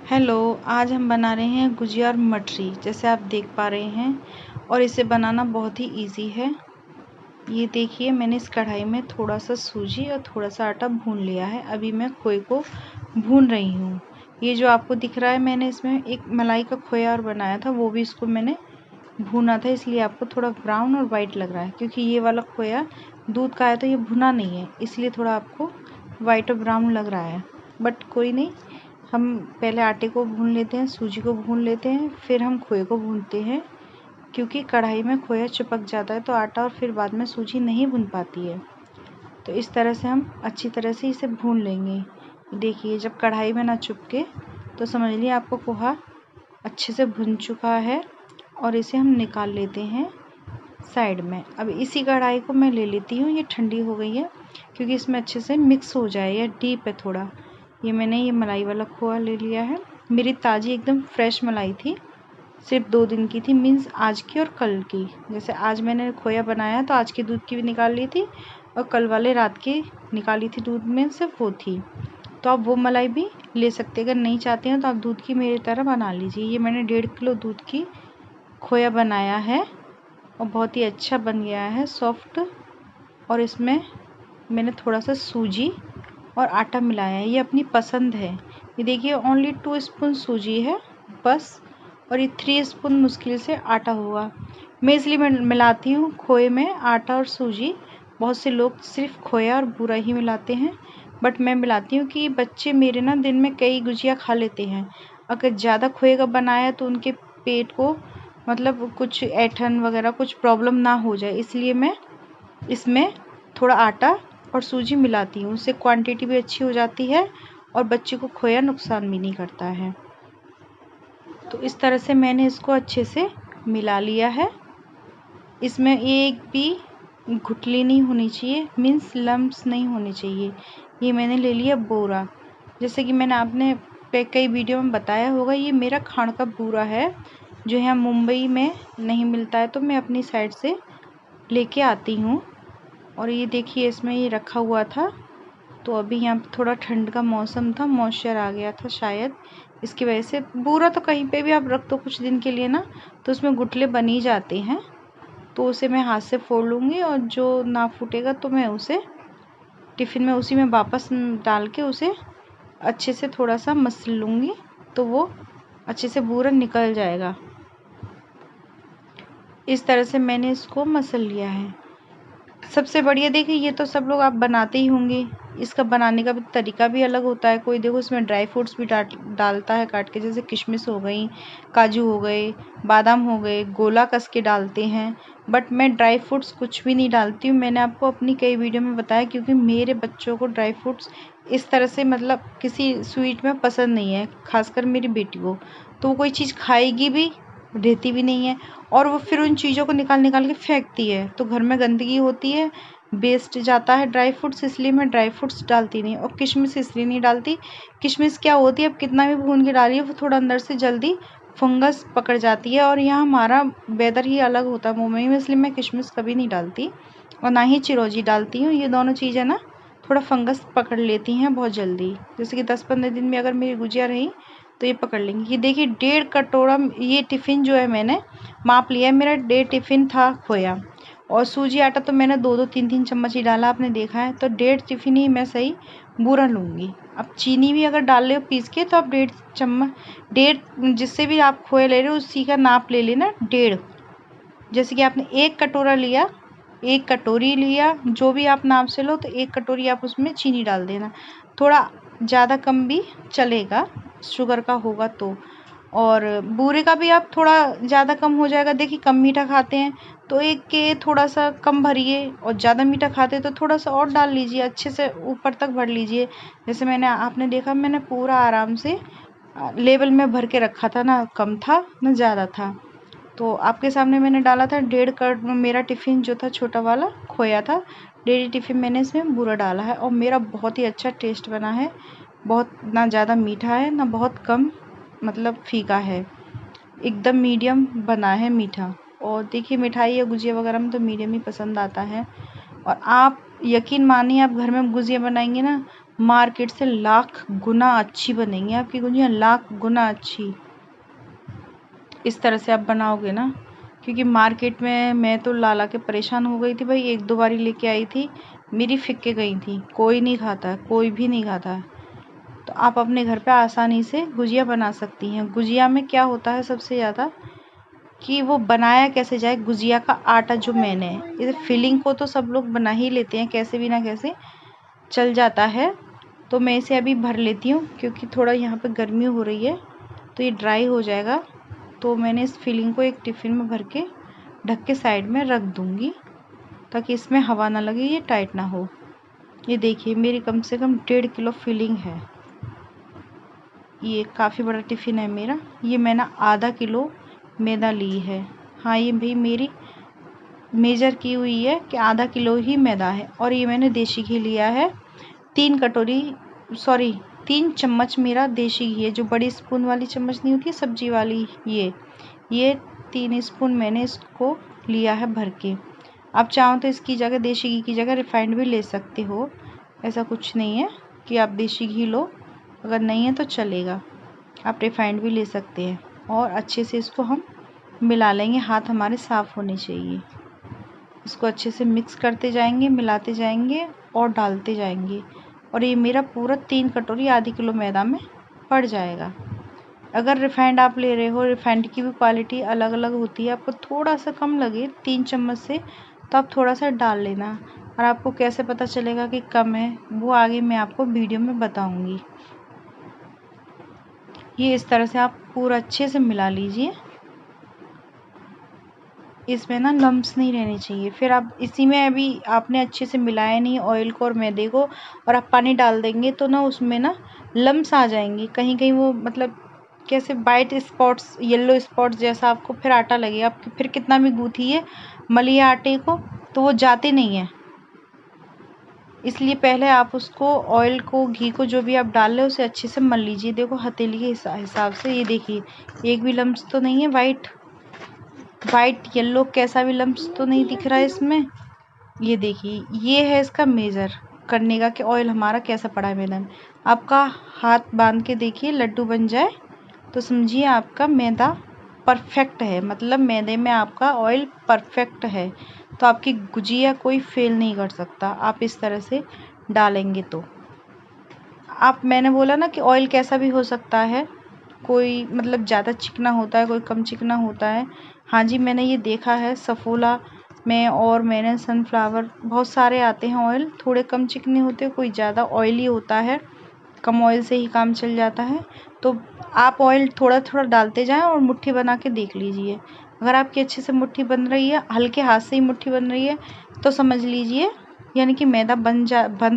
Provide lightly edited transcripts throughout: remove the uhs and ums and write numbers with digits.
Hello, आज हम बना रहे हैं गुजिया और मठरी, जैसे आप देख पा रहे हैं। और इसे बनाना बहुत ही इजी है। ये देखिए, मैंने इस कढ़ाई में थोड़ा सा सूजी और थोड़ा सा आटा भून लिया है। अभी मैं खोए को भून रही हूँ। ये जो आपको दिख रहा है, मैंने इसमें एक मलाई का खोया और बनाया था, वो भी इसको मैंने भूना था, इसलिए आपको थोड़ा ब्राउन और वाइट लग रहा है। क्योंकि ये वाला खोया दूध का है तो ये भुना नहीं है, इसलिए थोड़ा आपको वाइट और ब्राउन लग रहा है। बट कोई नहीं, हम पहले आटे को भून लेते हैं, सूजी को भून लेते हैं, फिर हम खोए को भूनते हैं। क्योंकि कढ़ाई में खोया चिपक जाता है तो आटा और फिर बाद में सूजी नहीं भुन पाती है। तो इस तरह से हम अच्छी तरह से इसे भून लेंगे। देखिए, जब कढ़ाई में ना चिपके तो समझ लीजिए आपको पोहा अच्छे से भुन चुका है। और इसे हम निकाल लेते हैं साइड में। अब इसी कढ़ाई को मैं ले लेती हूँ, ये ठंडी हो गई है, क्योंकि इसमें अच्छे से मिक्स हो जाए, या डीप है थोड़ा। ये मलाई वाला खोआ ले लिया है। मेरी ताज़ी एकदम फ्रेश मलाई थी, सिर्फ 2 दिन की थी, मीन्स आज की और कल की। जैसे आज मैंने खोया बनाया तो आज के दूध की भी निकाल ली थी, और कल वाले रात की निकाली थी दूध में से, वो थी। तो आप वो मलाई भी ले सकते हैं। अगर नहीं चाहते हैं तो आप दूध की मेरी तरह बना लीजिए। ये मैंने 1.5 किलो दूध की खोया बनाया है और बहुत ही अच्छा बन गया है, सॉफ्ट। और इसमें मैंने थोड़ा सा सूजी और आटा मिलाया है, ये अपनी पसंद है। ये देखिए, ओनली 2 स्पून सूजी है बस, और ये 3 स्पून मुश्किल से आटा होगा। मैं इसलिए मिलाती हूँ खोए में आटा और सूजी। बहुत से लोग सिर्फ खोया और बूरा ही मिलाते हैं, बट मैं मिलाती हूँ कि बच्चे मेरे ना दिन में कई गुजिया खा लेते हैं। अगर ज़्यादा खोए का बनाया तो उनके पेट को मतलब कुछ ऐंठन वगैरह कुछ प्रॉब्लम ना हो जाए, इसलिए मैं इसमें थोड़ा आटा और सूजी मिलाती हूँ। उससे क्वांटिटी भी अच्छी हो जाती है और बच्चे को खोया नुकसान भी नहीं करता है। तो इस तरह से मैंने इसको अच्छे से मिला लिया है। इसमें एक भी गुठली नहीं होनी चाहिए, मीन्स लम्प्स नहीं होने चाहिए। ये मैंने ले लिया बोरा। जैसे कि मैंने आपने कई वीडियो में बताया होगा, ये मेरा खाण का बूरा है, जो यहाँ मुंबई में नहीं मिलता है, तो मैं अपनी साइड से लेके आती हूँ। और ये देखिए, इसमें ये रखा हुआ था, तो अभी यहाँ पे थोड़ा ठंड का मौसम था, मॉइस्चर आ गया था शायद, इसकी वजह से। बूरा तो कहीं पे भी आप रख दो कुछ दिन के लिए ना, तो उसमें गुठले बन ही जाते हैं। तो उसे मैं हाथ से फोड़ लूँगी, और जो ना फूटेगा तो मैं उसे टिफ़िन में उसी में वापस डाल के उसे अच्छे से थोड़ा सा मसल लूँगी, तो वो अच्छे से बूरा निकल जाएगा। इस तरह से मैंने इसको मसल लिया है। सबसे बढ़िया देखिए, ये तो सब लोग आप बनाते ही होंगे। इसका बनाने का भी तरीका भी अलग होता है। कोई देखो इसमें ड्राई फ्रूट्स भी डालता है काट के, जैसे किशमिश हो गई, काजू हो गए, बादाम हो गए, गोला कस के डालते हैं। बट मैं ड्राई फ्रूट्स कुछ भी नहीं डालती हूँ। मैंने आपको अपनी कई वीडियो में बताया, क्योंकि मेरे बच्चों को ड्राई फ्रूट्स इस तरह से मतलब किसी स्वीट में पसंद नहीं है, खासकर मेरी बेटी को। तो वो कोई चीज़ खाएगी भी, रहती भी नहीं है, और वो फिर उन चीज़ों को निकाल निकाल के फेंकती है, तो घर में गंदगी होती है, वेस्ट जाता है ड्राई फ्रूट्स। इसलिए मैं ड्राई फ्रूट्स डालती नहीं। और किशमिश इसलिए नहीं डालती, किशमिश क्या होती है, अब कितना भी भून के डालिए वो थोड़ा अंदर से जल्दी फंगस पकड़ जाती है, और यहाँ हमारा वेदर ही अलग होता है मुंबई में, इसलिए मैं किशमिश कभी नहीं डालती, और ना ही चिरौंजी डालती हूँ। ये दोनों चीज़ें ना थोड़ा फंगस पकड़ लेती हैं बहुत जल्दी। जैसे कि 10-15 दिन में अगर मेरी गुजिया रही तो ये पकड़ लेंगी। ये देखिए, 1.5 कटोरा ये टिफ़िन जो है मैंने माप लिया है, मेरा 1.5 टिफ़िन था खोया। और सूजी आटा तो मैंने 2-2 3-3 चम्मच ही डाला, आपने देखा है। तो 1.5 टिफ़िन ही मैं सही बूरा लूँगी। अब चीनी भी अगर डाल रहे हो पीस के, तो आप 1.5 चम्मच, 1.5 जिससे भी आप खोया ले रहे हो उसी का नाप ले लेना, 1.5। जैसे कि आपने 1 कटोरा लिया, 1 कटोरी लिया, जो भी आप नाप से लो, तो 1 कटोरी आप उसमें चीनी डाल देना। थोड़ा ज़्यादा कम भी चलेगा, शुगर का होगा तो। और बूरे का भी आप थोड़ा ज़्यादा कम हो जाएगा। देखिए, कम मीठा खाते हैं तो एक के थोड़ा सा कम भरिए, और ज़्यादा मीठा खाते हैं तो थोड़ा सा और डाल लीजिए, अच्छे से ऊपर तक भर लीजिए। जैसे आपने देखा, मैंने पूरा आराम से लेवल में भर के रखा था, ना कम था ना ज़्यादा था। तो आपके सामने मैंने डाला था 1.5 कट, मेरा टिफ़िन जो था छोटा वाला खोया था, 1.5 टिफ़िन मैंने इसमें बूरा डाला है, और मेरा बहुत ही अच्छा टेस्ट बना है। बहुत ना ज़्यादा मीठा है ना बहुत कम मतलब फीका है, एकदम मीडियम बना है मीठा। और देखिए, मिठाई या गुजिया वगैरह में तो मीडियम ही पसंद आता है। और आप यकीन मानिए, आप घर में गुजिया बनाएंगे ना, मार्केट से लाख गुना अच्छी बनेंगी आपकी गुजिया, लाख गुना अच्छी। इस तरह से आप बनाओगे ना, क्योंकि मार्केट में मैं तो ला ला के परेशान हो गई थी भाई। 1-2 बारी लेके आई थी, मेरी फिक्के गई थी, कोई नहीं खाता, कोई भी नहीं खाता। तो आप अपने घर पे आसानी से गुजिया बना सकती हैं। गुजिया में क्या होता है सबसे ज़्यादा कि वो बनाया कैसे जाए, गुजिया का आटा जो मेन है। इस फिलिंग को तो सब लोग बना ही लेते हैं, कैसे भी ना कैसे चल जाता है। तो मैं इसे अभी भर लेती हूँ, क्योंकि थोड़ा यहाँ पे गर्मी हो रही है तो ये ड्राई हो जाएगा। तो मैंने इस फिलिंग को एक टिफ़िन में भर के ढक के साइड में रख दूँगी, ताकि इसमें हवा ना लगे, ये टाइट ना हो। ये देखिए मेरी कम से कम 1.5 किलो फिलिंग है। ये काफ़ी बड़ा टिफ़िन है मेरा। ये मैंने आधा किलो मैदा ली है। हाँ, ये भाई मेरी मेजर की हुई है कि आधा किलो ही मैदा है। और ये मैंने देसी घी लिया है 3 चम्मच मेरा देसी घी है, जो बड़ी स्पून वाली चम्मच नहीं होती सब्जी वाली, ये 3 स्पून मैंने इसको लिया है भर के। आप चाहो तो इसकी जगह, देसी घी की जगह रिफाइंड भी ले सकते हो, ऐसा कुछ नहीं है कि आप देसी घी लो, अगर नहीं है तो चलेगा, आप रिफाइंड भी ले सकते हैं। और अच्छे से इसको हम मिला लेंगे, हाथ हमारे साफ़ होने चाहिए। इसको अच्छे से मिक्स करते जाएंगे, मिलाते जाएंगे और डालते जाएंगे। और ये मेरा पूरा 3 कटोरी आधी किलो मैदा में पड़ जाएगा। अगर रिफाइंड आप ले रहे हो, रिफाइंड की भी क्वालिटी अलग अलग होती है, आपको थोड़ा सा कम लगे 3 चम्मच से तो आप थोड़ा सा डाल लेना। और आपको कैसे पता चलेगा कि कम है, वो आगे मैं आपको वीडियो में बताऊंगी। ये इस तरह से आप पूरा अच्छे से मिला लीजिए, इसमें ना लम्स नहीं रहने चाहिए। फिर आप इसी में अभी आपने अच्छे से मिलाया नहीं ऑयल को और मैदे को, और आप पानी डाल देंगे तो ना उसमें ना लम्स आ जाएंगे कहीं कहीं, वो मतलब कैसे वाइट स्पॉट्स, येलो स्पॉट्स जैसा आपको फिर आटा लगेगा। आप फिर कितना भी गूँथिए मलिए आटे को तो वो जाते नहीं है। इसलिए पहले आप उसको ऑयल को, घी को, जो भी आप डाल रहे हो उसे अच्छे से मल लीजिए। देखो हथेली के हिसाब से, ये देखिए एक भी लम्स तो नहीं है, वाइट येलो कैसा भी लम्स तो नहीं दिख रहा है इसमें। ये देखिए ये है इसका मेज़र करने का कि ऑयल हमारा कैसा पड़ा है मैदा में। आपका हाथ बांध के देखिए, लड्डू बन जाए तो समझिए आपका मैदा परफेक्ट है, मतलब मैदे में आपका ऑयल परफेक्ट है। तो आपकी गुजिया कोई फेल नहीं कर सकता, आप इस तरह से डालेंगे तो। मैंने बोला ना कि ऑयल कैसा भी हो सकता है, कोई मतलब ज़्यादा चिकना होता है, कोई कम चिकना होता है। हाँ जी, मैंने ये देखा है सफोला में, और मैंने सनफ्लावर, बहुत सारे आते हैं ऑयल, थोड़े कम चिकने होते हैं, कोई ज़्यादा ऑयली होता है, कम ऑयल से ही काम चल जाता है। तो आप ऑयल थोड़ा थोड़ा डालते जाएं और मुट्ठी बना के देख लीजिए। अगर आपकी अच्छे से मुट्ठी बन रही है, हल्के हाथ से ही मुट्ठी बन रही है, तो समझ लीजिए यानी कि मैदा बंध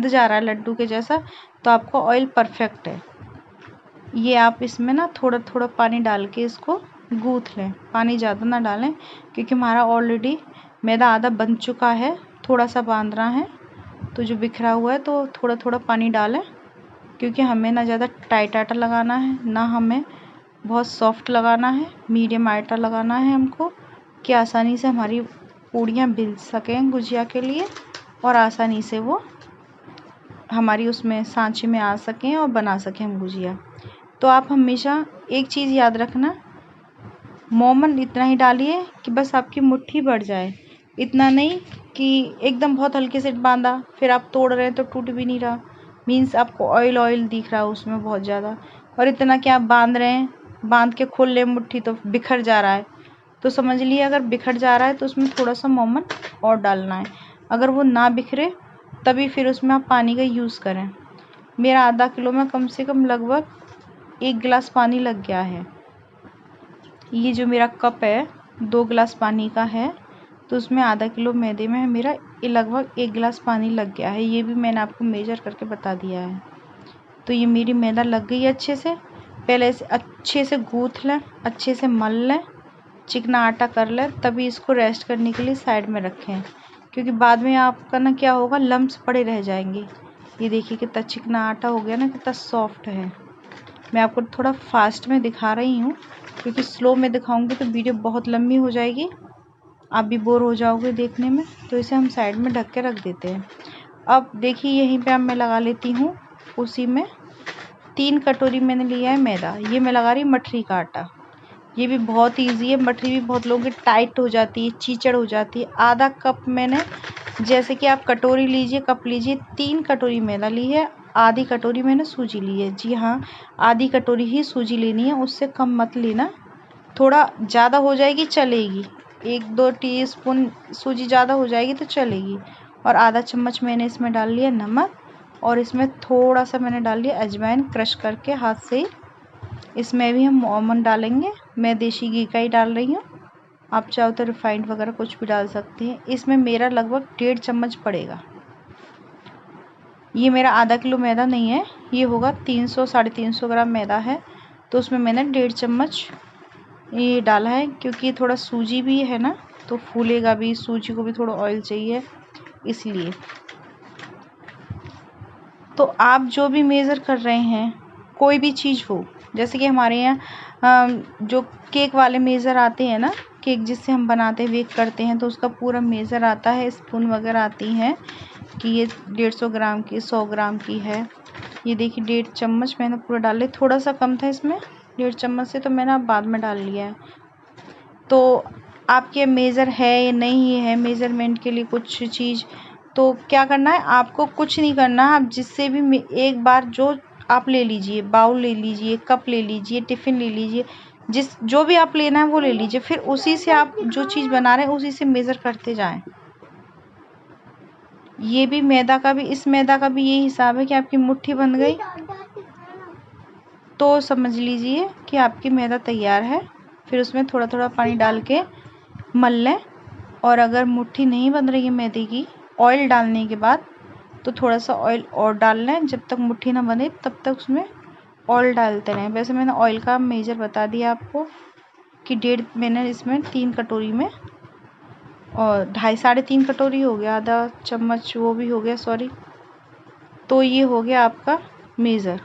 जा रहा है लड्डू के जैसा, तो आपका ऑयल परफेक्ट है। ये आप इसमें ना थोड़ा थोड़ा पानी डाल के इसको गूँथ लें, पानी ज़्यादा ना डालें, क्योंकि हमारा ऑलरेडी मैदा आधा बन चुका है, थोड़ा सा बांध रहा है तो जो बिखरा हुआ है, तो थोड़ा थोड़ा पानी डालें, क्योंकि हमें ना ज़्यादा टाइट आटा लगाना है, ना हमें बहुत सॉफ्ट लगाना है, मीडियम आटा लगाना है हमको, कि आसानी से हमारी पूड़ियाँ बिल सकें गुजिया के लिए, और आसानी से वो हमारी उसमें सांचे में आ सकें और बना सकें हम गुजिया। तो आप हमेशा एक चीज़ याद रखना, मोमन इतना ही डालिए कि बस आपकी मुट्ठी बढ़ जाए, इतना नहीं कि एकदम बहुत हल्के से बांधा, फिर आप तोड़ रहे हैं तो टूट भी नहीं रहा, मीन्स आपको ऑयल ऑयल दिख रहा है उसमें बहुत ज़्यादा, और इतना कि आप बांध रहे हैं, बांध के खोल ले मुट्ठी तो बिखर जा रहा है। तो समझ लिए अगर बिखर जा रहा है तो उसमें थोड़ा सा मोमन और डालना है। अगर वो ना बिखरे तभी फिर उसमें आप पानी का यूज़ करें। मेरा आधा किलो में कम से कम लगभग 1 गिलास पानी लग गया है। ये जो मेरा कप है 2 गिलास पानी का है, तो उसमें आधा किलो मैदे में मेरा लगभग 1 गिलास पानी लग गया है। ये भी मैंने आपको मेजर करके बता दिया है। तो ये मेरी मैदा लग गई है अच्छे से। पहले इसे अच्छे से गूँथ लें, अच्छे से मल लें, चिकना आटा कर लें, तभी इसको रेस्ट करने के लिए साइड में रखें, क्योंकि बाद में आपका ना क्या होगा, लम्स पड़े रह जाएंगे। ये देखिए कितना चिकना आटा हो गया ना, कितना सॉफ्ट है। मैं आपको थोड़ा फास्ट में दिखा रही हूँ, क्योंकि स्लो में दिखाऊंगी तो वीडियो बहुत लंबी हो जाएगी, आप भी बोर हो जाओगे देखने में। तो इसे हम साइड में ढक के रख देते हैं। अब देखिए यहीं पे अब मैं लगा लेती हूँ उसी में 3 कटोरी मैंने लिया है मैदा। ये मैं लगा रही मठरी का आटा। ये भी बहुत ईजी है। मठरी भी बहुत लोगों की टाइट हो जाती है, चीचड़ हो जाती है। आधा कप मैंने, जैसे कि आप कटोरी लीजिए, कप लीजिए, 3 कटोरी मैदा ली है, आधी कटोरी मैंने सूजी ली है। जी हाँ, आधी कटोरी ही सूजी लेनी है, उससे कम मत लेना। थोड़ा ज़्यादा हो जाएगी चलेगी, 1-2 टीस्पून सूजी ज़्यादा हो जाएगी तो चलेगी। और आधा चम्मच मैंने इसमें डाल लिया नमक, और इसमें थोड़ा सा मैंने डाल लिया अजवाइन क्रश करके हाथ से ही। इसमें भी हम आमंड डालेंगे। मैं देसी घी का ही डाल रही हूँ, आप चाहो तो रिफाइंड वगैरह कुछ भी डाल सकती हैं। इसमें मेरा लगभग 1.5 चम्मच पड़ेगा। ये मेरा आधा किलो मैदा नहीं है, ये होगा 300-350 ग्राम मैदा है, तो उसमें मैंने 1.5 चम्मच ये डाला है। क्योंकि थोड़ा सूजी भी है ना, तो फूलेगा भी, सूजी को भी थोड़ा ऑयल चाहिए इसलिए। तो आप जो भी मेज़र कर रहे हैं, कोई भी चीज़ हो, जैसे कि हमारे यहाँ जो केक वाले मेज़र आते हैं ना, केक जिससे हम बनाते हैं, बेक करते हैं, तो उसका पूरा मेज़र आता है, स्पून वगैरह आती हैं कि ये 150 ग्राम की, 100 ग्राम की है। ये देखिए 1.5 चम्मच मैंने पूरा डाल लिया। थोड़ा सा कम था इसमें 1.5 चम्मच से, तो मैंने अब बाद में डाल लिया है। तो आपके मेज़र है या नहीं है मेज़रमेंट के लिए कुछ चीज़, तो क्या करना है आपको, कुछ नहीं करना है। आप जिससे भी एक बार जो आप ले लीजिए, बाउल ले लीजिए, कप ले लीजिए, टिफ़िन ले लीजिए, जो भी आप लेना है वो ले लीजिए। फिर उसी से आप जो चीज़ बना रहे हैं उसी से मेज़र करते जाएं। ये भी मैदा का भी, इस मैदा का भी यही हिसाब है कि आपकी मुट्ठी बन गई तो समझ लीजिए कि आपकी मैदा तैयार है। फिर उसमें थोड़ा थोड़ा पानी डाल के मल लें। और अगर मुट्ठी नहीं बन रही है मैदे की, ऑयल डालने के बाद तो थोड़ा सा ऑयल और डाल लें। जब तक मुट्ठी ना बने तब तक उसमें ऑयल डालते रहें। वैसे मैंने ऑयल का मेजर बता दिया आपको कि 1.5 मैंने इसमें 3 कटोरी में, और 2.5-3.5 कटोरी हो गया, आधा चम्मच वो भी हो गया, सॉरी। तो ये हो गया आपका मेज़र,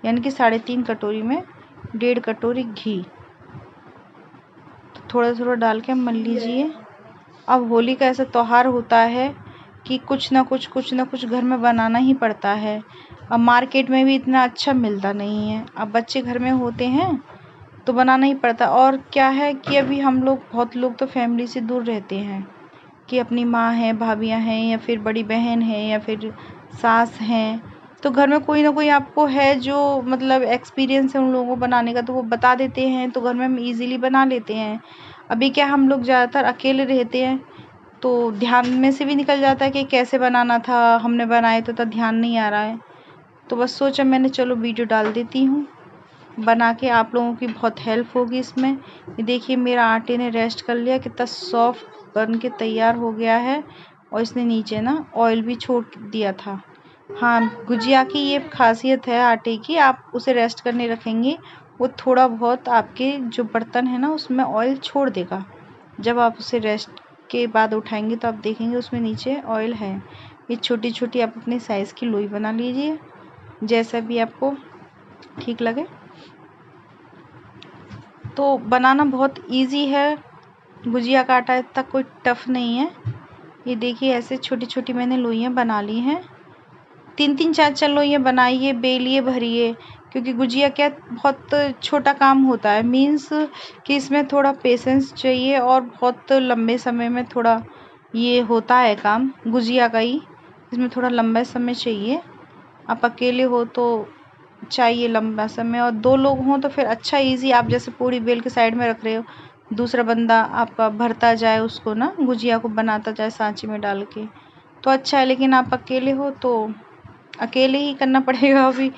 यानी कि 3.5 कटोरी में 1.5 कटोरी घी। तो थोड़ा थोड़ा डाल के मल लीजिए। अब होली का ऐसा त्यौहार होता है कि कुछ ना कुछ घर में बनाना ही पड़ता है। अब मार्केट में भी इतना अच्छा मिलता नहीं है, अब बच्चे घर में होते हैं तो बनाना ही पड़ता। और क्या है कि अभी हम लोग, बहुत लोग तो फैमिली से दूर रहते हैं, कि अपनी माँ है, भाभियाँ हैं, या फिर बड़ी बहन है, या फिर सास हैं, तो घर में कोई ना कोई आपको है जो मतलब एक्सपीरियंस है उन लोगों को बनाने का, तो वो बता देते हैं, तो घर में हम ईज़िली बना लेते हैं। अभी क्या हम लोग ज़्यादातर अकेले रहते हैं, तो ध्यान में से भी निकल जाता है कि कैसे बनाना था, हमने बनाए तो ध्यान नहीं आ रहा है। तो बस सोचा मैंने चलो वीडियो डाल देती हूँ बना के, आप लोगों की बहुत हेल्प होगी इसमें। ये देखिए मेरा आटे ने रेस्ट कर लिया, कितना सॉफ्ट बन के तैयार हो गया है। और इसने नीचे ना ऑयल भी छोड़ दिया था। हाँ, गुजिया की ये खासियत है आटे की, आप उसे रेस्ट करने रखेंगे, वो थोड़ा बहुत आपके जो बर्तन है ना उसमें ऑयल छोड़ देगा। जब आप उसे रेस्ट के बाद उठाएंगे तो आप देखेंगे उसमें नीचे ऑयल है। ये छोटी छोटी आप अपने साइज़ की लोई बना लीजिए, जैसा भी आपको ठीक लगे। तो बनाना बहुत इजी है, गुजिया का आटा इतना कोई टफ नहीं है। ये देखिए ऐसे छोटी छोटी मैंने लोइयाँ बना ली हैं। 3-3 4-4 लोइयाँ बनाइए, बेलिए, भरिए, क्योंकि गुजिया क्या बहुत छोटा काम होता है, मीन्स कि इसमें थोड़ा पेशेंस चाहिए और बहुत लंबे समय में थोड़ा ये होता है काम गुजिया का ही, इसमें थोड़ा लंबा समय चाहिए। आप अकेले हो तो चाहिए लंबा समय, और 2 लोग हों तो फिर अच्छा इजी, आप जैसे पूरी बेल के साइड में रख रहे हो, दूसरा बंदा आपका भरता जाए उसको ना, गुजिया को बनाता जाए सांचे में डाल के, तो अच्छा है। लेकिन आप अकेले हो तो अकेले ही करना पड़ेगा, अभी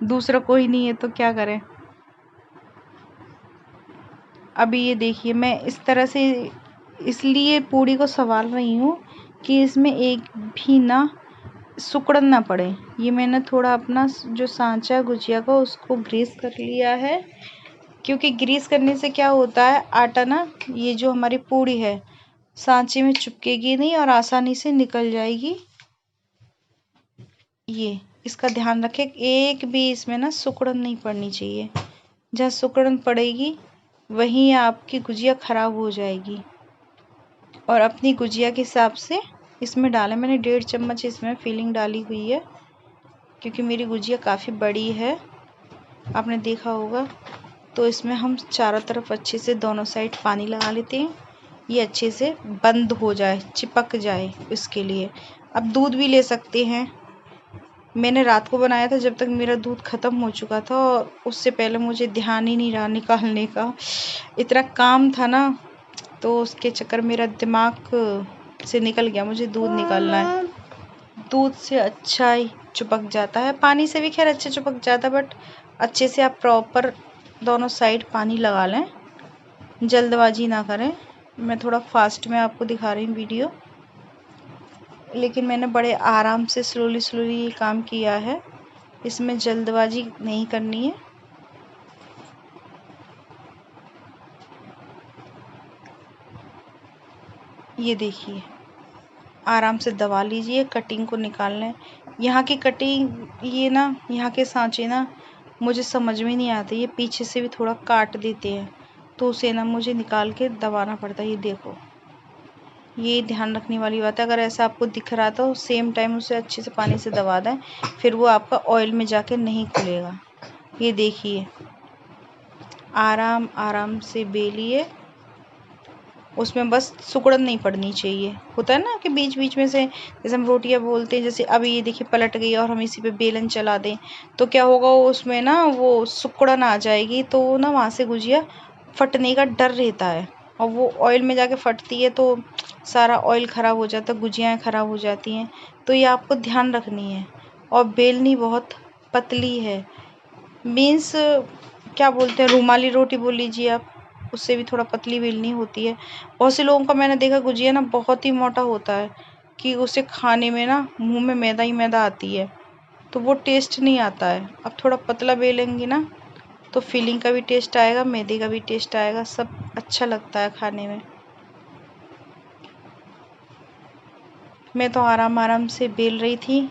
दूसरा कोई नहीं है तो क्या करें। अभी ये देखिए मैं इस तरह से इसलिए पूड़ी को संवार रही हूँ कि इसमें एक भी ना सिकुड़न ना पड़े। ये मैंने थोड़ा अपना जो सांचा है गुजिया का उसको ग्रीस कर लिया है, क्योंकि ग्रीस करने से क्या होता है, आटा ना, ये जो हमारी पूड़ी है सांचे में चिपकेगी नहीं और आसानी से निकल जाएगी। ये इसका ध्यान रखें, एक भी इसमें ना सिकुड़न नहीं पड़नी चाहिए। जहाँ सिकुड़न पड़ेगी वहीं आपकी गुजिया ख़राब हो जाएगी। और अपनी गुजिया के हिसाब से इसमें डालें, मैंने 1.5 चम्मच इसमें फिलिंग डाली हुई है, क्योंकि मेरी गुजिया काफ़ी बड़ी है, आपने देखा होगा। तो इसमें हम चारों तरफ अच्छे से दोनों साइड पानी लगा लेते हैं, ये अच्छे से बंद हो जाए, चिपक जाए इसके लिए। अब दूध भी ले सकते हैं। मैंने रात को बनाया था जब तक मेरा दूध ख़त्म हो चुका था, और उससे पहले मुझे ध्यान ही नहीं रहा निकालने का, इतना काम था ना, तो उसके चक्कर मेरा दिमाग से निकल गया, मुझे दूध निकालना है। दूध से अच्छा ही चिपक जाता है, पानी से भी खैर अच्छा चिपक जाता है, बट अच्छे से आप प्रॉपर दोनों साइड पानी लगा लें, जल्दबाजी ना करें। मैं थोड़ा फास्ट में आपको दिखा रही हूँ वीडियो, लेकिन मैंने बड़े आराम से स्लोली ये काम किया है, इसमें जल्दबाजी नहीं करनी है। ये देखिए, आराम से दबा लीजिए, कटिंग को निकाल लें। यहाँ की कटिंग, ये ना यहाँ के सांचे ना मुझे समझ में नहीं आते, ये पीछे से भी थोड़ा काट देते हैं, तो उसे ना मुझे निकाल के दबाना पड़ता है। ये देखो, ये ध्यान रखने वाली बात है। अगर ऐसा आपको दिख रहा तो सेम टाइम उसे अच्छे से पानी से दबा दें, फिर वो आपका ऑयल में जाके नहीं खुलेगा। ये देखिए, आराम से बेलिए, उसमें बस सुकड़न नहीं पड़नी चाहिए। होता है ना कि बीच बीच में से, जैसे हम रोटियां बोलते हैं, जैसे अभी ये देखिए पलट गई और हम इसी पे बेलन चला दें, तो क्या होगा, उसमें ना वो सुकड़न आ जाएगी, तो ना वहाँ से गुजिया फटने का डर रहता है, और वो ऑयल में जाके फटती है तो सारा ऑयल ख़राब हो जाता है, गुजियाएँ ख़राब हो जाती हैं। तो ये आपको ध्यान रखनी है। और बेलनी बहुत पतली है, मीन्स क्या बोलते हैं, रुमाली रोटी बोल लीजिए आप, उससे भी थोड़ा पतली बेलनी होती है। बहुत से लोगों का मैंने देखा गुजिया ना बहुत ही मोटा होता है, कि उसे खाने में ना मुंह में मैदा ही मैदा आती है, तो वो टेस्ट नहीं आता है। अब थोड़ा पतला बेलेंगे ना, तो फिलिंग का भी टेस्ट आएगा, मैदे का भी टेस्ट आएगा, सब अच्छा लगता है खाने में। मैं तो आराम से बेल रही थी,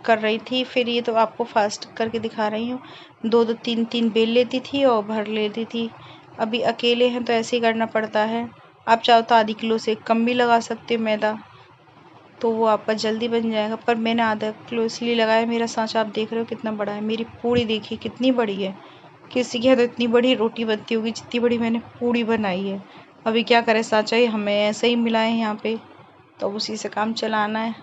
कर रही थी, फिर ये तो आपको फास्ट करके दिखा रही हूँ। 2-2 3-3 बेल लेती थी और भर लेती थी। अभी अकेले हैं तो ऐसे ही करना पड़ता है। आप चाहो तो आधी किलो से कम भी लगा सकते हो मैदा, तो वो आपका जल्दी बन जाएगा। पर मैंने आधा किलो इसलिए लगाया, मेरा सांचा आप देख रहे हो कितना बड़ा है। मेरी पूड़ी देखिए कितनी बड़ी है, किसी के यहाँ तो इतनी बड़ी रोटी बनती होगी जितनी बड़ी मैंने पूड़ी बनाई है। अभी क्या करें, सांचा ही हमें ऐसे ही मिला है यहाँ पे, तो उसी से काम चलाना है।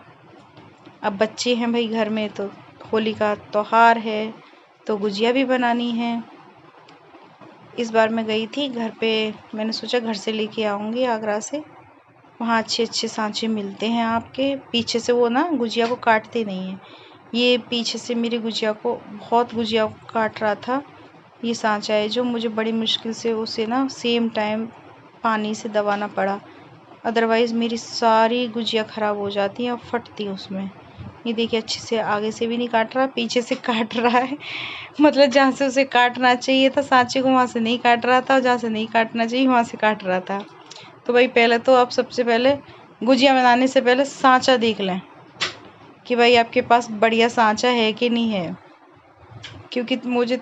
अब बच्चे हैं भाई घर में, तो होली का त्योहार है, तो गुजिया भी बनानी है। इस बार मैं गई थी घर पे, मैंने सोचा घर से लेके आऊँगी आगरा से, वहाँ अच्छे सांचे मिलते हैं आपके। पीछे से वो ना गुजिया को काटते नहीं हैं, ये पीछे से मेरी गुजिया को बहुत गुजिया को काट रहा था। ये सांचा है जो मुझे बड़ी मुश्किल से उसे ना सेम टाइम पानी से दबाना पड़ा, अदरवाइज़ मेरी सारी गुजिया ख़राब हो जाती हैं और फटती हैं उसमें। ये देखिए, अच्छे से आगे से भी नहीं काट रहा, पीछे से काट रहा है, मतलब जहाँ से उसे काटना चाहिए था सांचे को वहाँ से नहीं काट रहा था, और जहाँ से नहीं काटना चाहिए वहाँ से काट रहा था। तो भाई पहले तो आप सबसे पहले गुजिया बनाने से पहले सांचा देख लें कि भाई आपके पास बढ़िया सांचा है कि नहीं है, क्योंकि मुझे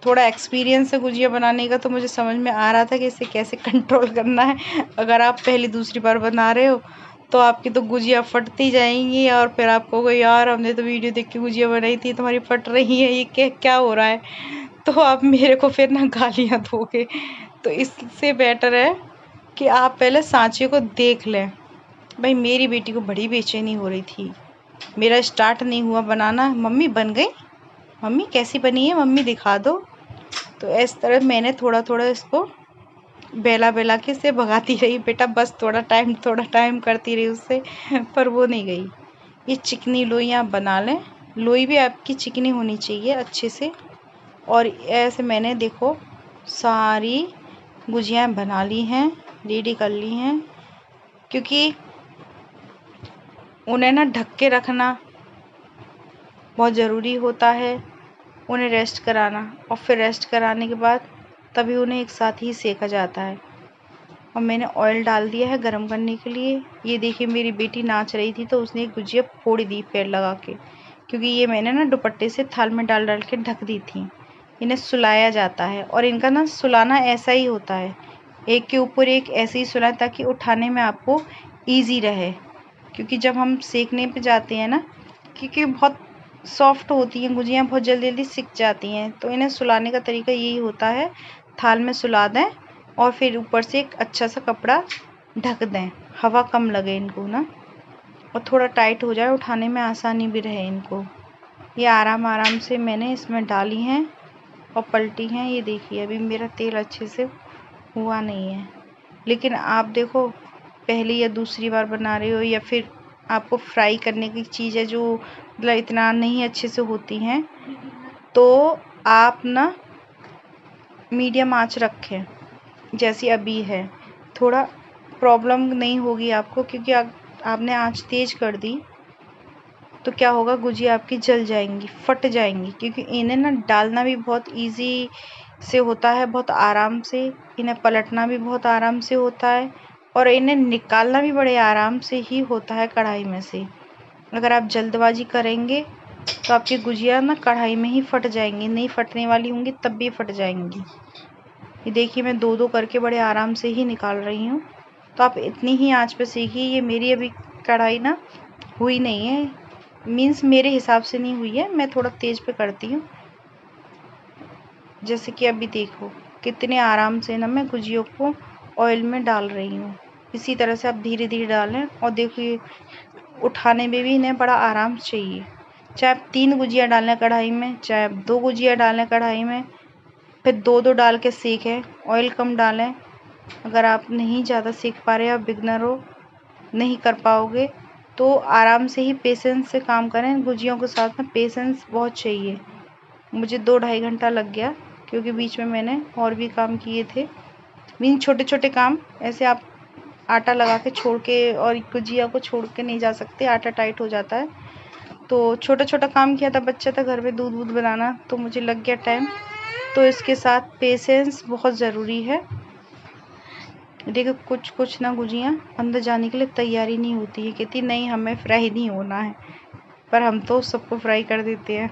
थोड़ा एक्सपीरियंस है गुजिया बनाने का, तो मुझे समझ में आ रहा था कि इसे कैसे कंट्रोल करना है। अगर आप पहली दूसरी बार बना रहे हो तो आपकी तो गुजिया फटती जाएंगी, और फिर आप कहोगे यार हमने तो वीडियो देख के गुजिया बनाई थी, तुम्हारी फट रही है, ये क्या हो रहा है, तो आप मेरे को फिर ना गालियाँ दोगे। तो इससे बेटर है कि आप पहले सांचे को देख लें। भाई मेरी बेटी को बड़ी बेचैनी हो रही थी, मेरा स्टार्ट नहीं हुआ बनाना, मम्मी बन गई, मम्मी कैसी बनी है, मम्मी दिखा दो। तो इस तरह मैंने थोड़ा इसको बेला के से भगाती रही, बेटा बस थोड़ा टाइम करती रही उससे, पर वो नहीं गई। ये चिकनी लोई आप बना लें, लोई भी आपकी चिकनी होनी चाहिए अच्छे से। और ऐसे मैंने देखो सारी गुजियाँ बना ली हैं, रेडी कर ली हैं, क्योंकि उन्हें ना ढक के रखना बहुत ज़रूरी होता है, उन्हें रेस्ट कराना, और फिर रेस्ट कराने के बाद तभी उन्हें एक साथ ही सेका जाता है। और मैंने ऑयल डाल दिया है गरम करने के लिए। ये देखिए मेरी बेटी नाच रही थी तो उसने एक गुजिया फोड़ दी पैर लगा के, क्योंकि ये मैंने ना दुपट्टे से थाल में डाल के ढक दी थी। इन्हें सुलाया जाता है, और इनका ना सुलाना ऐसा ही होता है, एक के ऊपर एक ऐसे ही सुलाएं ताकि उठाने में आपको ईजी रहे। क्योंकि जब हम सेकने पे जाते हैं ना, क्योंकि बहुत सॉफ्ट होती हैं गुजियाँ, बहुत जल्दी जल्दी सिक जाती हैं। तो इन्हें सुलाने का तरीका यही होता है, थाल में सुला दें और फिर ऊपर से एक अच्छा सा कपड़ा ढक दें, हवा कम लगे इनको ना, और थोड़ा टाइट हो जाए, उठाने में आसानी भी रहे इनको। ये आराम आराम से मैंने इसमें डाली हैं और पलटी हैं। ये देखिए अभी मेरा तेल अच्छे से हुआ नहीं है, लेकिन आप देखो पहली या दूसरी बार बना रहे हो, या फिर आपको फ्राई करने की चीज़ है जो मतलब इतना नहीं अच्छे से होती हैं, तो आप ना मीडियम आंच रखें जैसी अभी है। थोड़ा प्रॉब्लम नहीं होगी आपको, क्योंकि आपने आंच तेज कर दी तो क्या होगा, गुजिया आपकी जल जाएंगी, फट जाएंगी। क्योंकि इन्हें ना डालना भी बहुत इजी से होता है, बहुत आराम से। इन्हें पलटना भी बहुत आराम से होता है, और इन्हें निकालना भी बड़े आराम से ही होता है कढ़ाई में से। अगर आप जल्दबाजी करेंगे तो आपकी गुजिया ना कढ़ाई में ही फट जाएंगी, नहीं फटने वाली होंगी तब भी फट जाएंगी। ये देखिए मैं दो दो करके बड़े आराम से ही निकाल रही हूँ। तो आप इतनी ही आंच पे सीखिए। ये मेरी अभी कढ़ाई ना हुई नहीं है, मीन्स मेरे हिसाब से नहीं हुई है, मैं थोड़ा तेज पे करती हूँ। जैसे कि अभी देखो कितने आराम से ना मैं गुजियों को ऑयल में डाल रही हूँ। इसी तरह से आप धीरे धीरे डालें, और देखिए उठाने में भी इन्हें बड़ा आराम चाहिए। चाहे आप 3 गुजिया डालें कढ़ाई में, चाहे आप 2 गुजिया डालें कढ़ाई में, फिर 2-2 डाल के सेकें, ऑयल कम डालें। अगर आप नहीं ज़्यादा सेक पा रहे, आप बिगनर हो, नहीं कर पाओगे, तो आराम से ही पेशेंस से काम करें। गुजियों के साथ में पेशेंस बहुत चाहिए। मुझे 2-2.5 घंटा लग गया, क्योंकि बीच में मैंने और भी काम किए थे। मीन छोटे छोटे काम, ऐसे आप आटा लगा के छोड़ के और गुजिया को छोड़ के नहीं जा सकते, आटा टाइट हो जाता है। तो छोटा छोटा काम किया था, बच्चा था घर में, दूध वूध बनाना, तो मुझे लग गया टाइम। तो इसके साथ पेशेंस बहुत ज़रूरी है। देखो कुछ कुछ ना गुजियाँ अंदर जाने के लिए तैयारी नहीं होती है, कहती नहीं हमें फ्राई नहीं होना है, पर हम तो सबको फ्राई कर देते हैं।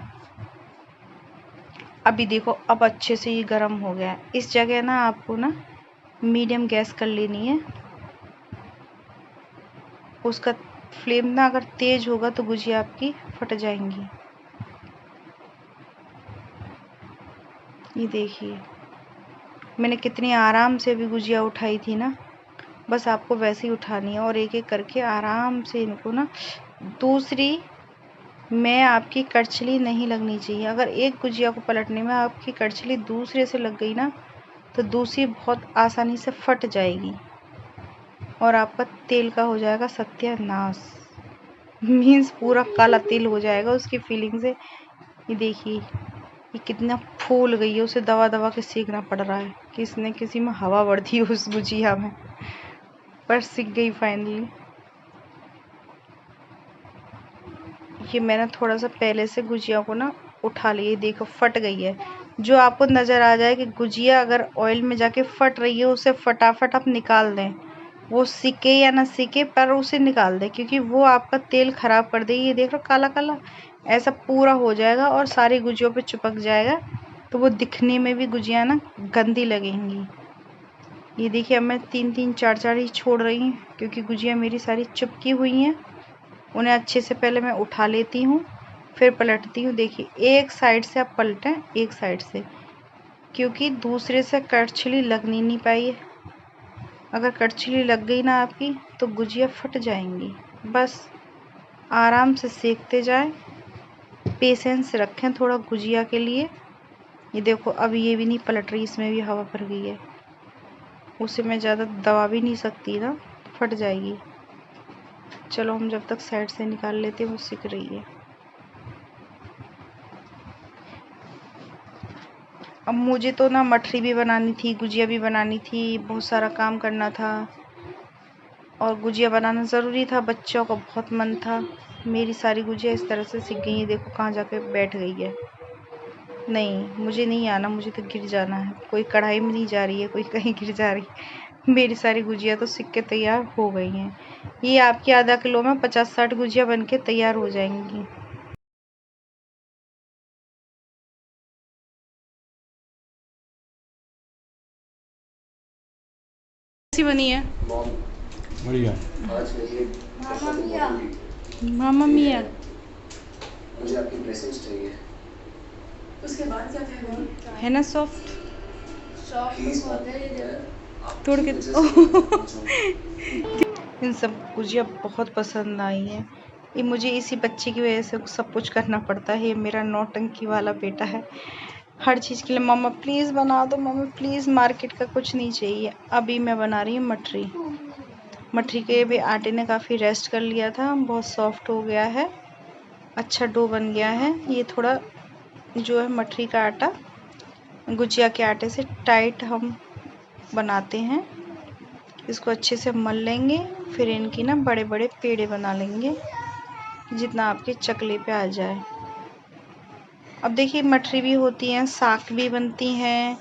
अभी देखो अब अच्छे से ये गर्म हो गया है। इस जगह ना आपको ना मीडियम गैस कर लेनी है। उसका फ्लेम ना अगर तेज होगा तो गुजिया आपकी फट जाएंगी। ये देखिए मैंने कितनी आराम से अभी गुजिया उठाई थी ना, बस आपको वैसे ही उठानी है, और एक एक करके आराम से इनको ना, दूसरी में आपकी कड़छली नहीं लगनी चाहिए। अगर एक गुजिया को पलटने में आपकी कड़छली दूसरे से लग गई ना, तो दूसरी बहुत आसानी से फट जाएगी और आपका तेल का हो जाएगा सत्यानाश। मीन्स पूरा काला तेल हो जाएगा उसकी फीलिंग से। ये देखिए ये कितना फूल गई है, उसे दबा दबा के सेकना पड़ रहा है, किसने किसी में हवा बढ़ दी उस गुजिया में, पर सिक गई फाइनली। ये मैंने थोड़ा सा पहले से गुजिया को ना उठा लिए, देखो फट गई है। जो आपको नज़र आ जाए कि गुजिया अगर ऑयल में जाके फट रही है, उसे फटाफट आप निकाल दें। वो सिके या ना सिके, पर उसे निकाल दें, क्योंकि वो आपका तेल ख़राब कर देगी। ये देख लो काला काला ऐसा पूरा हो जाएगा और सारी गुजियों पे चिपक जाएगा, तो वो दिखने में भी गुजिया ना गंदी लगेंगी। ये देखिए अब मैं 3-3 4-4 ही छोड़ रही हूँ, क्योंकि गुजिया मेरी सारी चिपकी हुई हैं। उन्हें अच्छे से पहले मैं उठा लेती हूँ, फिर पलटती हूँ। देखिए एक साइड से आप पलटें, एक साइड से, क्योंकि दूसरे से कड़छली लगनी नहीं पाई। अगर कड़छली लग गई ना आपकी, तो गुजिया फट जाएंगी। बस आराम से सेकते जाएं, पेशेंस रखें थोड़ा गुजिया के लिए। ये देखो अब ये भी नहीं पलट रही, इसमें भी हवा भर गई है। उसे मैं ज़्यादा दबा भी नहीं सकती ना, फट जाएगी। चलो हम जब तक साइड से निकाल लेते हैं, वो सिक रही है। अब मुझे तो ना मठरी भी बनानी थी, गुजिया भी बनानी थी, बहुत सारा काम करना था, और गुजिया बनाना ज़रूरी था, बच्चों का बहुत मन था। मेरी सारी गुजिया इस तरह से सिक गई है, देखो कहाँ जाके बैठ गई है। नहीं मुझे नहीं आना, मुझे तो गिर जाना है। कोई कढ़ाई में नहीं जा रही है, कोई कहीं गिर जा रही है। मेरी सारी गुजिया तो सिक के तैयार हो गई हैं। ये आपकी आधा किलो में 50-60 गुजिया बन के तैयार हो जाएंगी। कैसी बनी है? बढ़िया। मामा मिया। मुझे आपकी ब्लेसिंग्स चाहिए। उसके बाद क्या कहेगा? है ना सॉफ्ट? प्लीज बहुत है तोड़ आपकी के वजह से मैं यहाँ पहुंचा इन सब गुजिया बहुत पसंद आई है। ये मुझे इसी बच्चे की वजह से सब कुछ करना पड़ता है। ये मेरा नौटंकी वाला बेटा है। हर चीज़ के लिए मम्मा प्लीज़ बना दो, मम्मा प्लीज़, मार्केट का कुछ नहीं चाहिए। अभी मैं बना रही हूँ मठरी। मठरी के भी आटे ने काफ़ी रेस्ट कर लिया था, बहुत सॉफ्ट हो गया है, अच्छा डो बन गया है। ये थोड़ा जो है मठरी का आटा गुजिया के आटे से टाइट हम बनाते हैं। इसको अच्छे से मल लेंगे, फिर इनकी ना बड़े बड़े पेड़े बना लेंगे जितना आपके चकले पे आ जाए। अब देखिए मठरी भी होती हैं, साग भी बनती हैं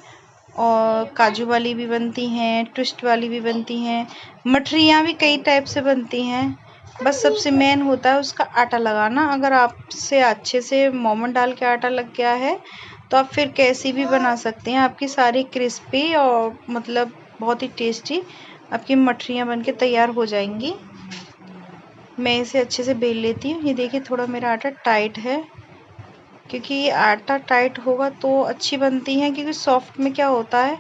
और काजू वाली भी बनती हैं, ट्विस्ट वाली भी बनती हैं। मठरियाँ भी कई टाइप से बनती हैं, बस सबसे मेन होता है उसका आटा लगाना। अगर आपसे अच्छे से मोमन डाल के आटा लग गया है तो आप फिर कैसी भी बना सकते हैं। आपकी सारी क्रिस्पी और मतलब बहुत ही टेस्टी आपकी मठरियाँ बनके तैयार हो जाएंगी। मैं इसे अच्छे से बेल लेती हूँ। ये देखिए थोड़ा मेरा आटा टाइट है, क्योंकि ये आटा टाइट होगा तो अच्छी बनती हैं। क्योंकि सॉफ्ट में क्या होता है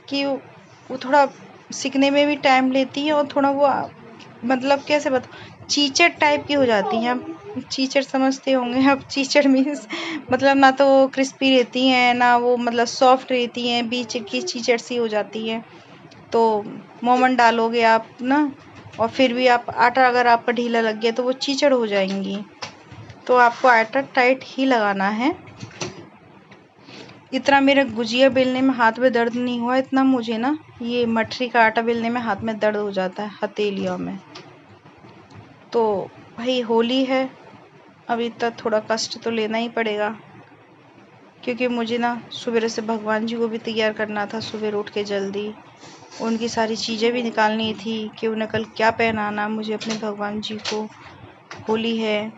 कि वो थोड़ा सिकने में भी टाइम लेती है और थोड़ा वो मतलब कैसे बता, चीचड़ टाइप की हो जाती हैं। आप चीचड़ समझते होंगे आप। चीचड़ मीन्स मतलब ना तो वो क्रिस्पी रहती हैं ना वो मतलब सॉफ्ट रहती हैं, बीच की चीचड़ सी हो जाती हैं। तो मोमन डालोगे आप ना और फिर भी आप आटा अगर आपका ढीला लग गया तो वो चीचड़ हो जाएंगी। तो आपको आटा टाइट ही लगाना है। इतना मेरे गुजिया बेलने में हाथ में दर्द नहीं हुआ, इतना मुझे ना ये मठरी का आटा बेलने में हाथ में दर्द हो जाता है, हथेलियों में। तो भाई होली है, अभी तक थोड़ा कष्ट तो लेना ही पड़ेगा, क्योंकि मुझे ना सुबह से भगवान जी को भी तैयार करना था। सुबह उठ के जल्दी उनकी सारी चीज़ें भी निकालनी थी कि उन्हें कल क्या पहनाना मुझे अपने भगवान जी को। होली है,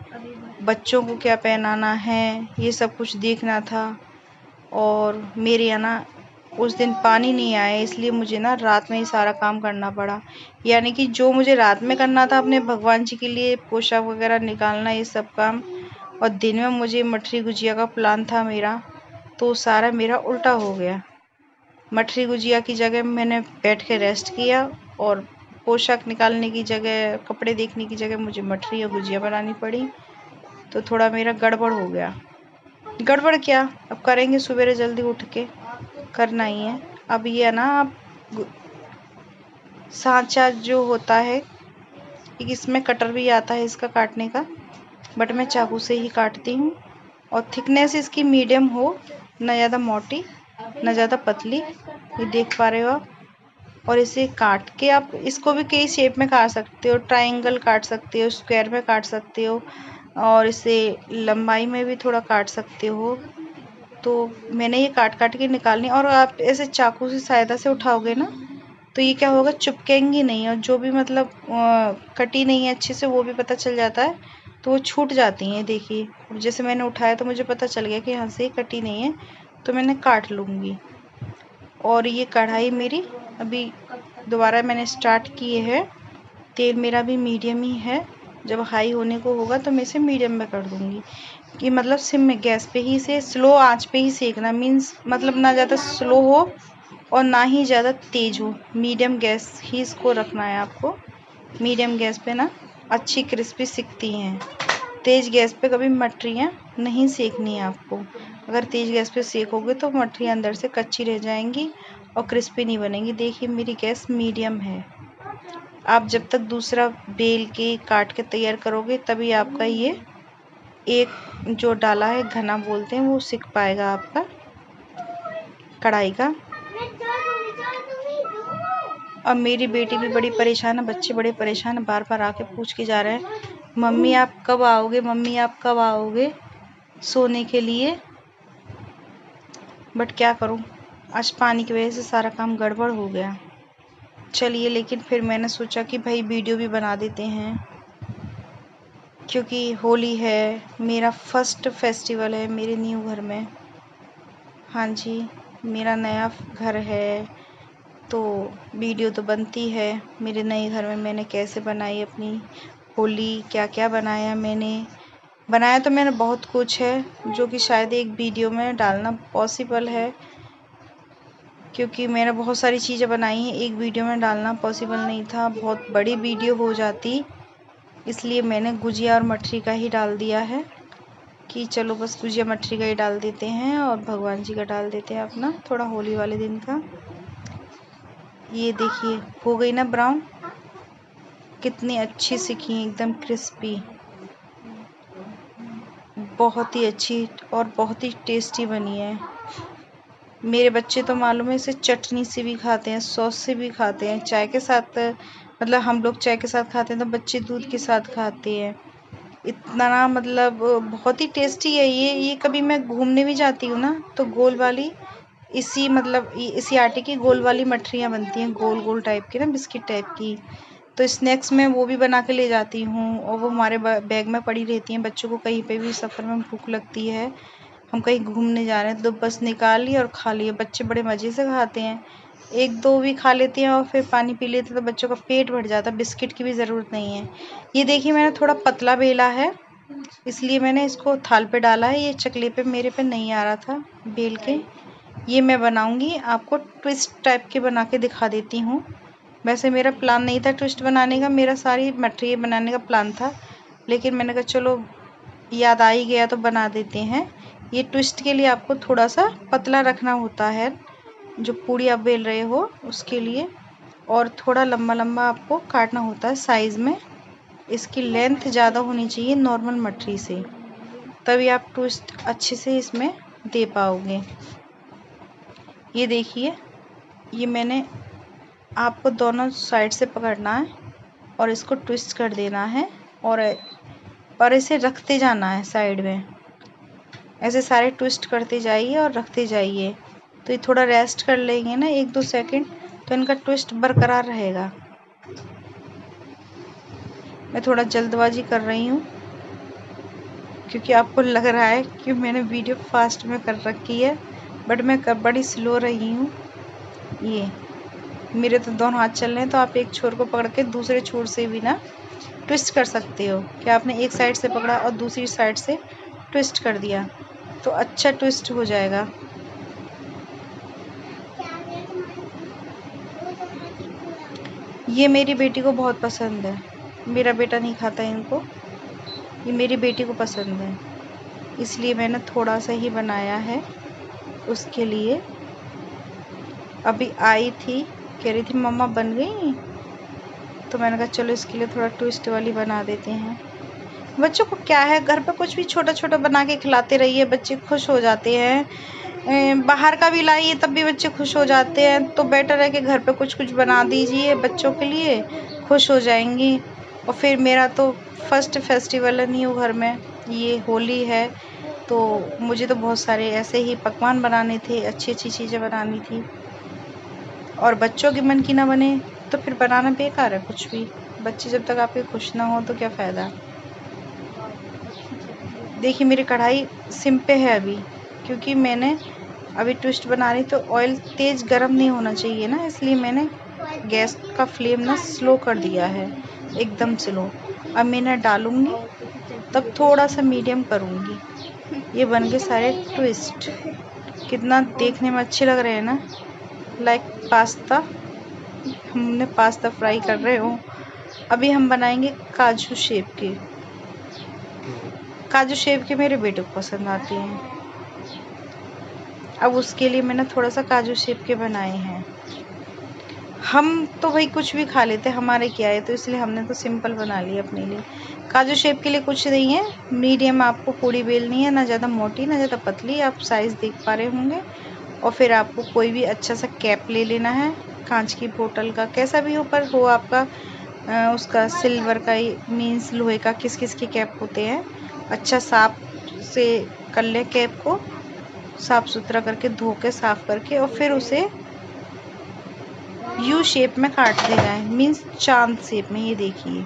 बच्चों को क्या पहनाना है ये सब कुछ देखना था। और मेरे यहाँ ना उस दिन पानी नहीं आया, इसलिए मुझे ना रात में ही सारा काम करना पड़ा। यानी कि जो मुझे रात में करना था अपने भगवान जी के लिए पोशाक वगैरह निकालना ये सब काम, और दिन में मुझे मठरी गुजिया का प्लान था मेरा, तो सारा मेरा उल्टा हो गया। मठरी गुजिया की जगह मैंने बैठ के रेस्ट किया और पोशाक निकालने की जगह, कपड़े देखने की जगह मुझे मठरी और गुजिया बनानी पड़ी। तो थोड़ा मेरा गड़बड़ हो गया। गड़बड़ क्या, अब करेंगे सवेरे जल्दी उठ के, करना ही है। अब ये ना आप सांचा जो होता है, इसमें कटर भी आता है इसका काटने का, बट मैं चाकू से ही काटती हूँ। और थिकनेस इसकी मीडियम हो, ना ज़्यादा मोटी ना ज़्यादा पतली, ये देख पा रहे हो आप। और इसे काट के आप इसको भी कई शेप में काट सकते हो, ट्रायंगल काट सकते हो, स्क्वायर में काट सकते हो, और इसे लंबाई में भी थोड़ा काट सकते हो। तो मैंने ये काट काट के निकालनी, और आप ऐसे चाकू से सहायता से उठाओगे ना तो ये क्या होगा, चिपकेंगी नहीं, और जो भी मतलब कटी नहीं है अच्छे से वो भी पता चल जाता है, तो वो छूट जाती हैं। देखिए जैसे मैंने उठाया तो मुझे पता चल गया कि यहाँ से कटी नहीं है, तो मैंने काट लूँगी। और ये कढ़ाई मेरी अभी दोबारा मैंने स्टार्ट किए है। तेल मेरा भी मीडियम ही है, जब हाई होने को होगा तो मैं इसे मीडियम में कर दूँगी। कि मतलब सिम में गैस पे ही इसे स्लो आंच पे ही सेकना, मीन्स मतलब ना ज़्यादा स्लो हो और ना ही ज़्यादा तेज़ हो, मीडियम गैस ही इसको रखना है आपको। मीडियम गैस पे ना अच्छी क्रिस्पी सिकती हैं। तेज़ गैस पे कभी मठरियाँ नहीं सेकनी है आपको। अगर तेज़ गैस पे सेकोगे तो मठरियाँ अंदर से कच्ची रह जाएंगी और क्रिस्पी नहीं बनेंगी। देखिए मेरी गैस मीडियम है। आप जब तक दूसरा बेल के काट के तैयार करोगे तभी आपका ये एक जो डाला है घना बोलते हैं वो सिक पाएगा आपका कढ़ाई का। अब मेरी बेटी भी बड़ी परेशान है, बच्चे बड़े परेशान है, बार बार आके पूछ के जा रहे हैं मम्मी आप कब आओगे, मम्मी आप कब आओगे सोने के लिए। बट क्या करूं, आज पानी की वजह से सारा काम गड़बड़ हो गया। चलिए, लेकिन फिर मैंने सोचा कि भाई वीडियो भी बना देते हैं, क्योंकि होली है, मेरा फर्स्ट फेस्टिवल है मेरे न्यू घर में। हाँ जी, मेरा नया घर है तो वीडियो तो बनती है। मेरे नए घर में मैंने कैसे बनाई अपनी होली, क्या क्या बनाया मैंने, बनाया तो मैंने बहुत कुछ है जो कि शायद एक वीडियो में डालना पॉसिबल है, क्योंकि मैंने बहुत सारी चीज़ें बनाई हैं, एक वीडियो में डालना पॉसिबल नहीं था, बहुत बड़ी वीडियो हो जाती, इसलिए मैंने गुजिया और मठरी का ही डाल दिया है कि चलो बस गुजिया मठरी का ही डाल देते हैं और भगवान जी का डाल देते हैं अपना थोड़ा होली वाले दिन का। ये देखिए हो गई ना ब्राउन, कितनी अच्छी सिकी, एकदम क्रिस्पी, बहुत ही अच्छी और बहुत ही टेस्टी बनी है। मेरे बच्चे तो मालूम है इसे चटनी से भी खाते हैं, सॉस से भी खाते हैं, चाय के साथ, मतलब हम लोग चाय के साथ खाते हैं तो बच्चे दूध के साथ खाते हैं। इतना मतलब बहुत ही टेस्टी है ये कभी मैं घूमने भी जाती हूँ ना तो गोल वाली इसी आटे की गोल वाली मठरियाँ बनती हैं, गोल गोल टाइप की ना, बिस्किट टाइप की, तो स्नैक्स में वो भी बना के ले जाती हूँ और वो हमारे बैग में पड़ी रहती हैं। बच्चों को कहीं पे भी सफ़र में भूख लगती है, हम कहीं घूमने जा रहे हैं तो बस निकाल लिए और खा लिए। बच्चे बड़े मज़े से खाते हैं, एक दो भी खा लेते हैं और फिर पानी पी लेते हैं तो बच्चों का पेट भर जाता है, बिस्किट की भी ज़रूरत नहीं है। ये देखिए मैंने थोड़ा पतला बेला है, इसलिए मैंने इसको थाल पे डाला है, ये चकले पे मेरे पे नहीं आ रहा था बेल के। ये मैं बनाऊंगी, आपको ट्विस्ट टाइप के बना के दिखा देती हूँ। वैसे मेरा प्लान नहीं था ट्विस्ट बनाने का, मेरा सारी मठरी बनाने का प्लान था, लेकिन मैंने कहा चलो याद आ ही गया तो बना देते हैं। ये ट्विस्ट के लिए आपको थोड़ा सा पतला रखना होता है, जो पूड़ी आप बेल रहे हो उसके लिए, और थोड़ा लंबा लंबा आपको काटना होता है साइज़ में। इसकी लेंथ ज़्यादा होनी चाहिए नॉर्मल मठरी से, तभी आप ट्विस्ट अच्छे से इसमें दे पाओगे। ये देखिए, ये मैंने आपको दोनों साइड से पकड़ना है और इसको ट्विस्ट कर देना है और इसे रखते जाना है साइड में, ऐसे सारे ट्विस्ट करते जाइए और रखते जाइए। तो ये थोड़ा रेस्ट कर लेंगे ना 1-2 सेकंड तो इनका ट्विस्ट बरकरार रहेगा। मैं थोड़ा जल्दबाजी कर रही हूँ क्योंकि आपको लग रहा है कि मैंने वीडियो फास्ट में कर रखी है, बट मैं बड़ी स्लो रही हूँ। ये मेरे तो दोनों हाथ चल रहे हैं, तो आप एक छोर को पकड़ के दूसरे छोर से भी ना ट्विस्ट कर सकते हो, कि आपने एक साइड से पकड़ा और दूसरी साइड से ट्विस्ट कर दिया तो अच्छा ट्विस्ट हो जाएगा। ये मेरी बेटी को बहुत पसंद है, मेरा बेटा नहीं खाता इनको, ये मेरी बेटी को पसंद है, इसलिए मैंने थोड़ा सा ही बनाया है उसके लिए। अभी आई थी, कह रही थी मम्मा बन गई, तो मैंने कहा चलो इसके लिए थोड़ा ट्विस्ट वाली बना देते हैं। बच्चों को क्या है, घर पे कुछ भी छोटा छोटा बना के खिलाते रहिए, बच्चे खुश हो जाते हैं। बाहर का भी लाइए तब भी बच्चे खुश हो जाते हैं, तो बेटर है कि घर पे कुछ कुछ बना दीजिए बच्चों के लिए, खुश हो जाएंगी। और फिर मेरा तो फर्स्ट फेस्टिवल है न्यू घर में, ये होली है, तो मुझे तो बहुत सारे ऐसे ही पकवान बनाने थे, अच्छी अच्छी चीज़ें बनानी थी, और बच्चों के मन की ना बने तो फिर बनाना बेकार है कुछ भी। बच्चे जब तक आपके खुश ना हो तो क्या फ़ायदा। देखिए मेरी कढ़ाई सिम पे है अभी, क्योंकि मैंने अभी ट्विस्ट बना रही तो ऑयल तेज़ गर्म नहीं होना चाहिए ना, इसलिए मैंने गैस का फ्लेम ना स्लो कर दिया है, एकदम स्लो। अब मैं डालूँगी तब थोड़ा सा मीडियम करूँगी। ये बन गए सारे ट्विस्ट, कितना देखने में अच्छे लग रहे हैं ना, लाइक पास्ता, हमने पास्ता फ्राई कर रहे हो। अभी हम बनाएंगे काजू शेप के, काजू शेप के मेरे बेटे को पसंद आते हैं। अब उसके लिए मैंने थोड़ा सा काजू शेप के बनाए हैं। हम तो भाई कुछ भी खा लेते, हमारे क्या है, तो इसलिए हमने तो सिंपल बना लिया अपने लिए। काजू शेप के लिए कुछ नहीं है, मीडियम आपको पूड़ी बेलनी है, ना ज़्यादा मोटी ना ज़्यादा पतली, आप साइज़ देख पा रहे होंगे। और फिर आपको कोई भी अच्छा सा कैप ले लेना है, कांच की बोतल का, कैसा भी हो पर हो आपका, उसका सिल्वर का ही मीन्स लोहे का, किस किस के कैप होते हैं, अच्छा साफ से कर ले कैप को, साफ़ सुथरा करके धो के साफ़ करके, और फिर उसे यू शेप में काटते जाएं, मीन्स चांद शेप में। ये देखिए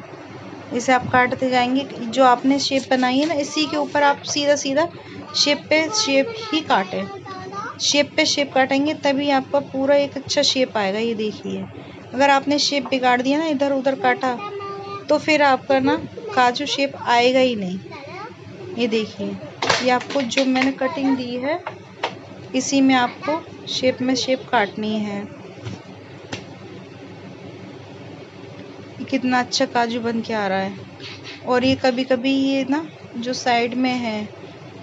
इसे आप काटते जाएंगे, जो आपने शेप बनाई है ना इसी के ऊपर आप सीधा सीधा शेप पे शेप ही काटें, शेप पे शेप काटेंगे तभी आपका पूरा एक अच्छा शेप आएगा। ये देखिए अगर आपने शेप बिगाड़ दिया ना, इधर उधर काटा, तो फिर आपका ना काजू शेप आएगा ही नहीं। ये देखिए, ये आपको जो मैंने कटिंग दी है इसी में आपको शेप में शेप काटनी है। ये कितना अच्छा काजू बन के आ रहा है। और ये कभी कभी ये ना जो साइड में है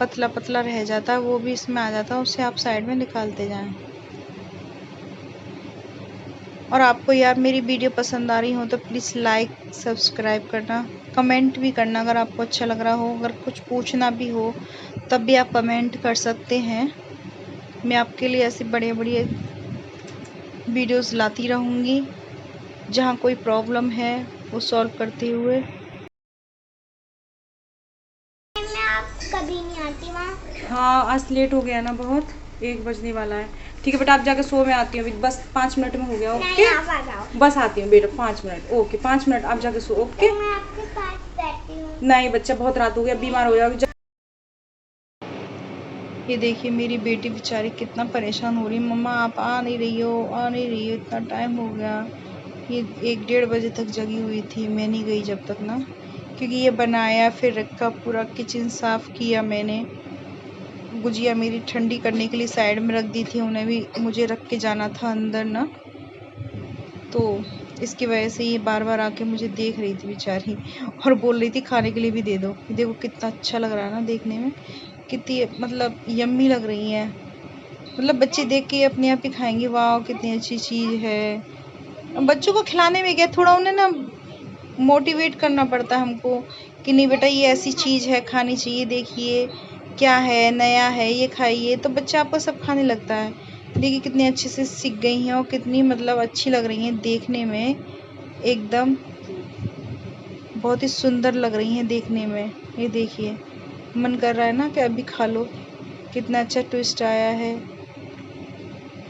पतला पतला रह जाता है वो भी इसमें आ जाता है, उसे आप साइड में निकालते जाएं। और आपको यार मेरी वीडियो पसंद आ रही हो तो प्लीज़ लाइक सब्सक्राइब करना, कमेंट भी करना अगर आपको अच्छा लग रहा हो। अगर कुछ पूछना भी हो तब भी आप कमेंट कर सकते हैं। मैं आपके लिए ऐसी बड़े बड़े वीडियोस लाती रहूँगी जहाँ कोई प्रॉब्लम है वो सॉल्व करते हुए। मैं आप कभी नहीं आती वहाँ। हाँ, आज लेट हो गया ना बहुत, 1 बजने वाला है। ठीक है बेटा, आप जाके सो, में आती हूँ अभी, बस 5 मिनट में हो गया। ओके, आप आ जाओ। बस आती हूँ बेटा, 5 मिनट। ओके, 5 मिनट, आप जाके सो। ओके, मैं आपके पास बैठी हूँ। नहीं बच्चा, बहुत रात हो गया, बीमार हो जाओगी। ये देखिए मेरी बेटी बेचारी कितना परेशान हो रही है, मम्मा आप आ नहीं रही हो, आ नहीं रही हो, इतना टाइम हो गया। ये 1-1:30 बजे तक जगी हुई थी, मैं नहीं गई जब तक ना, क्योंकि ये बनाया फिर रखा, पूरा किचन साफ़ किया मैंने। गुजिया मेरी ठंडी करने के लिए साइड में रख दी थी, उन्हें भी मुझे रख के जाना था अंदर ना, तो इसकी वजह से ये बार बार आके मुझे देख रही थी बेचारी और बोल रही थी खाने के लिए भी दे दो। देखो कितना अच्छा लग रहा है ना देखने में, कितनी मतलब यम्मी लग रही है। मतलब बच्चे देख के अपने आप ही खाएंगे, वाह कितनी अच्छी चीज़ है। अब बच्चों को खिलाने में क्या, थोड़ा उन्हें ना मोटिवेट करना पड़ता है हमको कि नहीं बेटा ये ऐसी चीज़ है, खानी चाहिए, देखिए क्या है, नया है, ये खाइए, तो बच्चा आपको सब खाने लगता है। देखिए कितने अच्छे से सीख गई हैं और कितनी मतलब अच्छी लग रही हैं देखने में, एकदम बहुत ही सुंदर लग रही हैं देखने में। ये देखिए मन कर रहा है ना कि अभी खा लो, कितना अच्छा ट्विस्ट आया है।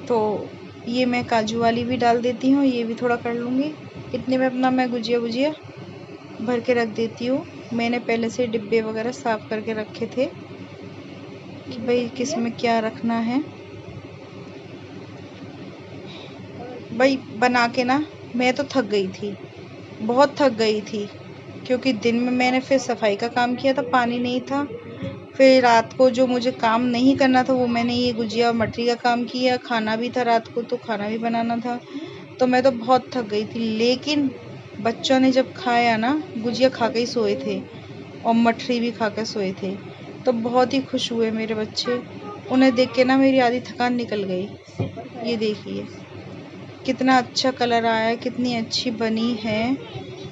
तो ये मैं काजू वाली भी डाल देती हूँ, ये भी थोड़ा कर लूँगी। इतने में अपना मैं गुजिया वुजिया भर के रख देती हूँ। मैंने पहले से डिब्बे वगैरह साफ़ करके रखे थे कि भाई किस में क्या रखना है। भाई बना के ना मैं तो थक गई थी, बहुत थक गई थी, क्योंकि दिन में मैंने फिर सफाई का काम किया था, पानी नहीं था। फिर रात को जो मुझे काम नहीं करना था वो मैंने ये गुजिया और मटरी का काम किया, खाना भी था रात को तो खाना भी बनाना था, तो मैं तो बहुत थक गई थी। लेकिन बच्चों ने जब खाया ना, गुजिया खा के ही सोए थे और मठरी भी खा के सोए थे, तो बहुत ही खुश हुए मेरे बच्चे। उन्हें देख के ना मेरी आधी थकान निकल गई। ये देखिए कितना अच्छा कलर आया है, कितनी अच्छी बनी है।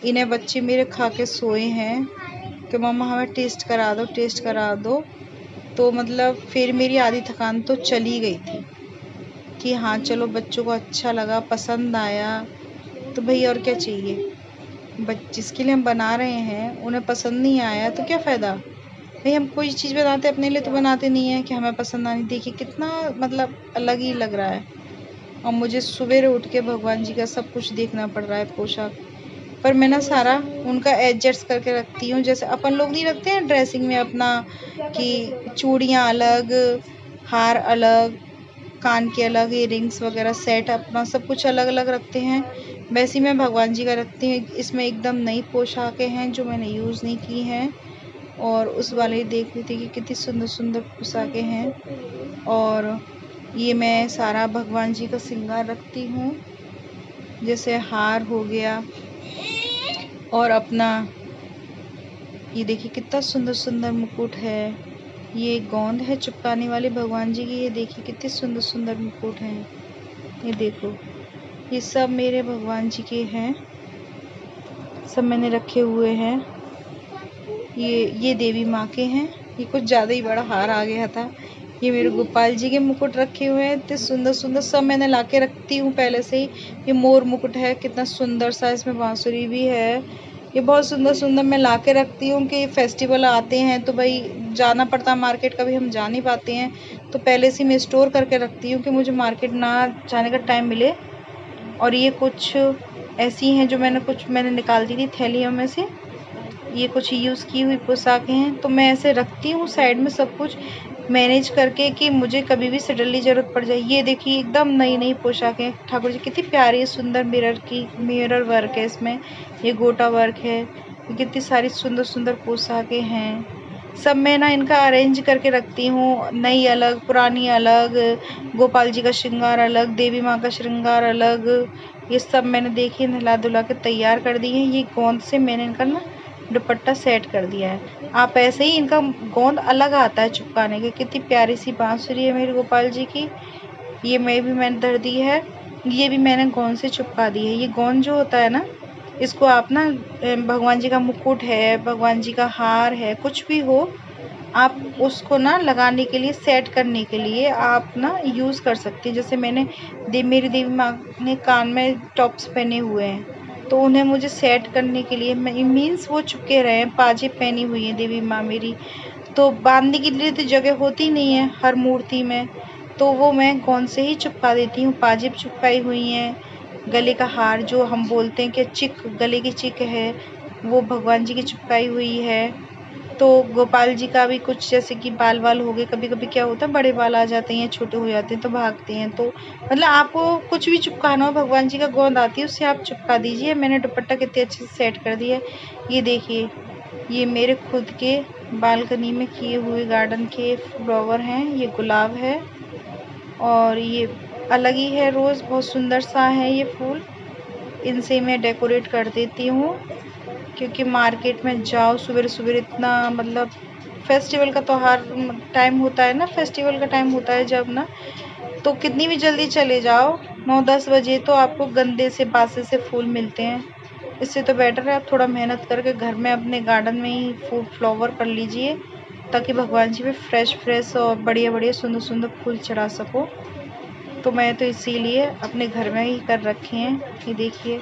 इन्हें बच्चे मेरे खा के सोए हैं कि मम्मा हमें टेस्ट करा दो, टेस्ट करा दो। तो मतलब फिर मेरी आधी थकान तो चली गई थी कि हाँ चलो बच्चों को अच्छा लगा, पसंद आया, तो भाई और क्या चाहिए। जिसके लिए हम बना रहे हैं उन्हें पसंद नहीं आया तो क्या फ़ायदा। भाई हम कोई चीज़ बनाते अपने लिए तो बनाते नहीं है कि हमें पसंद आनी। देखिए कितना मतलब अलग ही लग रहा है। और मुझे सवेरे उठ के भगवान जी का सब कुछ देखना पड़ रहा है पोशाक, पर मैं ना सारा उनका एडजस्ट करके रखती हूँ। जैसे अपन लोग नहीं रखते हैं ड्रेसिंग में अपना कि चूड़ियाँ अलग, हार अलग, कान के अलग, इयररिंग्स वगैरह सेट अपना सब कुछ अलग अलग रखते हैं, वैसे ही मैं भगवान जी का रखती हूँ। इसमें एकदम नई पोशाकें हैं जो मैंने यूज़ नहीं की हैं, और उस वाले देख रही थी कि कितनी सुंदर सुंदर पोशाकें हैं। और ये मैं सारा भगवान जी का श्रृंगार रखती हूँ, जैसे हार हो गया, और अपना ये देखिए कितना सुंदर सुंदर मुकुट है। ये गोंद है चिपकाने वाली भगवान जी की, ये देखिए कितने सुंदर सुंदर मुकुट हैं। ये देखो ये सब मेरे भगवान जी के हैं, सब मैंने रखे हुए हैं। ये देवी माँ के हैं। ये कुछ ज़्यादा ही बड़ा हार आ गया था। ये मेरे गोपाल जी के मुकुट रखे हुए हैं, इतने सुंदर सुंदर सब मैंने ला के रखती हूँ पहले से ही। ये मोर मुकुट है, कितना सुंदर सा, इसमें बांसुरी भी है। ये बहुत सुंदर सुंदर मैं ला के रखती हूँ कि फेस्टिवल आते हैं तो भाई जाना पड़ता है मार्केट, कभी हम जा नहीं पाते हैं, तो पहले से मैं स्टोर करके रखती हूँ कि मुझे मार्केट ना जाने का टाइम मिले। और ये कुछ ऐसी हैं जो मैंने निकाल दी थी थैलियों में से। ये कुछ यूज़ की हुई पोशाकें हैं, तो मैं ऐसे रखती हूँ साइड में सब कुछ मैनेज करके कि मुझे कभी भी सडनली ज़रूरत पड़ जाए। ये देखिए एकदम नई नई पोशाकें ठाकुर जी, कितनी प्यारी सुंदर मिरर वर्क है इसमें, ये गोटा वर्क है, ये कितनी सारी सुंदर सुंदर पोशाकें हैं। सब मैं ना इनका अरेंज करके रखती हूँ, नई अलग, पुरानी अलग, गोपाल जी का श्रृंगार अलग, देवी माँ का श्रृंगार अलग। ये सब मैंने देखिए नहला धुला के तैयार कर दी है। ये गोंद से मैंने इनका ना दुपट्टा सेट कर दिया है। आप ऐसे ही इनका गोंद अलग आता है चिपकाने के। कितनी प्यारी सी बांसुरी है मेरी गोपाल जी की। ये मैंने धर दी है, ये भी मैंने गोंद से चिपका दी है। ये गोंद जो होता है ना, इसको आप ना भगवान जी का मुकुट है, भगवान जी का हार है, कुछ भी हो, आप उसको ना लगाने के लिए, सेट करने के लिए आप ना यूज़ कर सकते हैं। जैसे मैंने मेरी देवी माँ ने कान में टॉप्स पहने हुए हैं, तो उन्हें मुझे सेट करने के लिए मीन्स वो चिपके रहे हैं। पाजेब पहनी हुई है देवी माँ मेरी, तो बांधने के लिए तो जगह होती नहीं है हर मूर्ति में, तो वो मैं गोंद से ही चिपका देती हूँ। पाजेब चिपकाई हुई हैं, गले का हार जो हम बोलते हैं कि चिक, गले की चिक है, वो भगवान जी की चिपकाई हुई है। तो गोपाल जी का भी कुछ, जैसे कि बाल हो गए, कभी कभी क्या होता है बड़े बाल आ जाते हैं, छोटे हो जाते हैं तो भागते हैं, तो मतलब आपको कुछ भी चिपकाना हो, भगवान जी का गोंद आती है उससे आप चिपका दीजिए। मैंने दुपट्टा कितने अच्छे से सेट कर दिया है। ये देखिए, ये मेरे खुद के बालकनी में किए हुए गार्डन के फ्लावर हैं। ये गुलाब है और ये अलग ही है, रोज़ बहुत सुंदर सा है ये फूल। इनसे मैं डेकोरेट कर देती हूँ, क्योंकि मार्केट में जाओ सुबह सुबह इतना, मतलब फेस्टिवल का त्यौहार टाइम होता है ना, फेस्टिवल का टाइम होता है जब ना, तो कितनी भी जल्दी चले जाओ 9-10 बजे, तो आपको गंदे से बासे से फूल मिलते हैं। इससे तो बेटर है आप थोड़ा मेहनत करके घर में अपने गार्डन में ही फूल फ्लावर कर लीजिए, ताकि भगवान जी पे फ्रेश और बढ़िया बढ़िया सुंदर सुंदर फूल चढ़ा सको। तो मैं तो इसीलिए अपने घर में ही कर रखे हैं। ये देखिए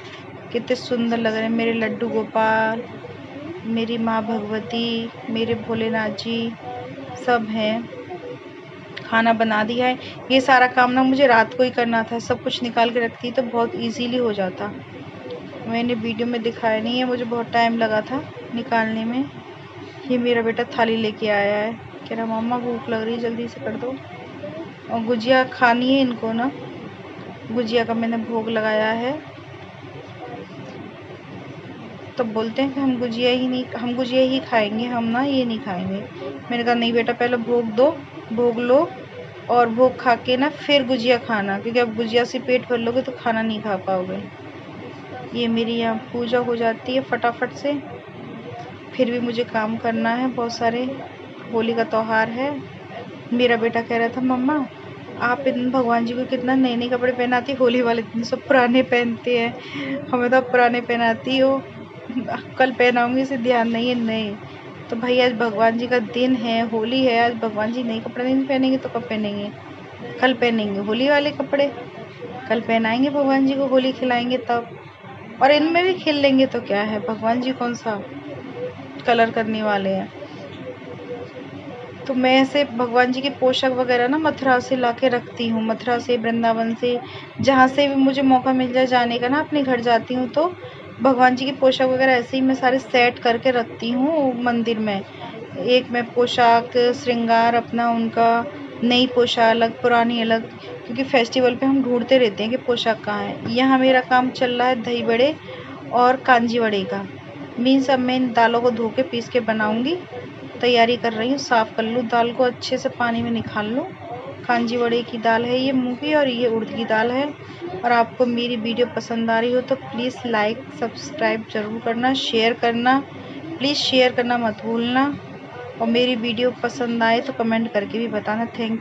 कितने सुंदर लग रहे हैं मेरे लड्डू गोपाल, मेरी माँ भगवती, मेरे भोलेनाथ जी सब हैं। खाना बना दिया है। ये सारा काम ना मुझे रात को ही करना था, सब कुछ निकाल के रखती तो बहुत इजीली हो जाता। मैंने वीडियो में दिखाया नहीं है, मुझे बहुत टाइम लगा था निकालने में। ये मेरा बेटा थाली लेके आया है, कह रहा मम्मा भूख लग रही है जल्दी से कर दो। और गुजिया खानी है इनको ना, गुजिया का मैंने भोग लगाया है। तो बोलते हैं कि हम गुजिया ही खाएंगे, हम ना ये नहीं खाएंगे। मैंने कहा नहीं बेटा, पहले भोग दो, भोग लो, और भोग खा के ना फिर गुजिया खाना, क्योंकि अब गुजिया से पेट भर लोगे तो खाना नहीं खा पाओगे। ये मेरी यहाँ पूजा हो जाती है फटाफट से। फिर भी मुझे काम करना है बहुत सारे, होली का त्यौहार है। मेरा बेटा कह रहा था मम्मा आप इन भगवान जी को कितना नए नए कपड़े पहनाती, होली वाले दिन सब पुराने पहनते हैं, हमें तो पुराने पहनाती हो। कल पहनाऊंगी, इसे ध्यान नहीं है नए। तो भाई आज भगवान जी का दिन है, होली है, आज भगवान जी नए कपड़े नहीं पहनेंगे तो कब पहनेंगे? कल पहनेंगे होली वाले कपड़े, कल पहनाएंगे भगवान जी को, होली खिलाएंगे तब। और इनमें भी खेल लेंगे तो क्या है, भगवान जी कौन सा कलर करने वाले हैं। तो मैं ऐसे भगवान जी के पोशाक वगैरह ना मथुरा से ला के रखती हूँ, मथुरा से, वृंदावन से, जहाँ से भी मुझे मौका मिल जाए जाने का ना, अपने घर जाती हूँ तो भगवान जी के पोशाक वगैरह ऐसे ही मैं सारे सेट करके रखती हूँ मंदिर में। एक में पोशाक श्रृंगार अपना उनका, नई पोशाक अलग, पुरानी अलग, क्योंकि फेस्टिवल पे हम ढूंढते रहते हैं कि पोशाक कहाँ है। यहाँ मेरा काम चल रहा है दही बड़े और कांजी वड़े का। मीन्स अब मैं इन दालों को धो के पीस के बनाऊंगी, तैयारी कर रही हूँ। साफ़ कर लूँ दाल को, अच्छे से पानी में निकाल लूँ। कांजी वड़े की दाल है ये मूंग की, और ये उड़द की दाल है। और आपको मेरी वीडियो पसंद आ रही हो तो प्लीज़ लाइक सब्सक्राइब ज़रूर करना, शेयर करना, प्लीज़ शेयर करना मत भूलना। और मेरी वीडियो पसंद आए तो कमेंट करके भी बताना। थैंक